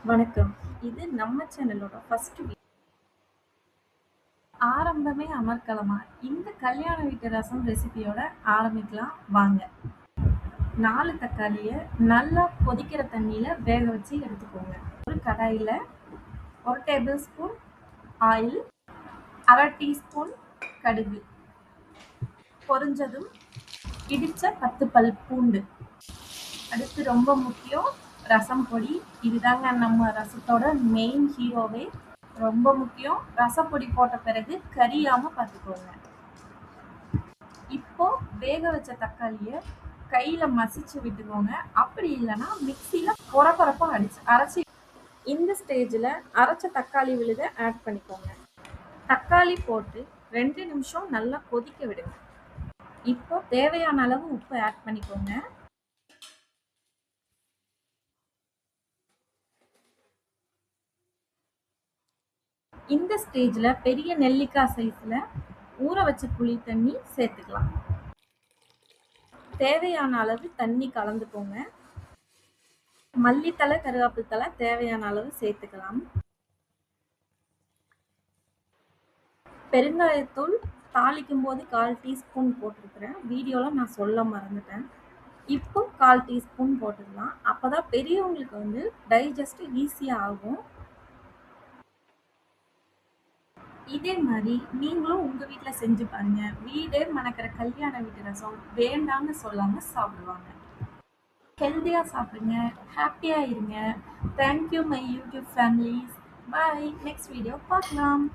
வணக்கம். இது நம்ம சேனலோட ஃபர்ஸ்ட் ஆரம்பமே அமர்க்களமா. இந்த கல்யாண வீட்டு ரசம் ரெசிபியோட ஆரம்பிக்கலாம் வாங்க. 4 தக்காளிய நல்லா கொதிக்கிற தண்ணியில வேக வச்சு எடுத்துக்கோங்க. ஒரு கடாயில 1 டேபிள் ஸ்பூன் ஆயில், 1/2 டீஸ்பூன் கடுகு, பொரிஞ்சதும் இடிச்ச 10 பல் பூண்டு. அடுத்து ரொம்ப முக்கியம் ரசம் பொடி. இதுதாங்க நம்ம ரசத்தோட மெயின் ஹீரோவே. ரொம்ப முக்கியம். ரசப்பொடி போட்ட பிறகு கரியாம பார்த்துக்கோங்க. இப்போ வேக வச்ச தக்காளிய கையில மசிச்சு விட்டுக்கோங்க. அப்படி இல்லைன்னா மிக்சியில கொரகொரப்பா அரைச்சி இந்த ஸ்டேஜில் அரைச்ச தக்காளி விழுத ஆட் பண்ணிக்கோங்க. தக்காளி போட்டு 2 நிமிஷம் நல்லா கொதிக்க விடுங்க. இப்போ தேவையான அளவு உப்பு ஆட் பண்ணிக்கோங்க. இந்த ஸ்டேஜில் பெரிய நெல்லிக்காய் சைஸில் ஊற வச்ச புளி தண்ணி சேர்த்துக்கலாம். தேவையான அளவு தண்ணி கலந்துக்கோங்க. மல்லித்தலை, கருவேப்பிலை தலை தேவையான அளவு சேர்த்துக்கலாம். பெருங்காயத்தூள் தாளிக்கும் போது 1/4 டீஸ்பூன் போட்டிருக்கிறேன். வீடியோவில் நான் சொல்ல மறந்துட்டேன். இப்போ 1/4 டீஸ்பூன் போட்டுக்கலாம். அப்போ தான் பெரியவங்களுக்கு வந்து டைஜஸ்ட் ஈஸியாக ஆகும். இதே மாதிரி நீங்களும் உங்கள் வீட்டில் செஞ்சு பாருங்க. வீடே மணக்கிற கல்யாண வீட்டு ரசம் வேண்டாம்னு சொல்லாமல் சாப்பிடுவாங்க. ஹெல்த்தியாக சாப்பிடுங்க, ஹாப்பியாக இருங்க. Thank you my YouTube families. Bye. Next video பார்க்கலாம்.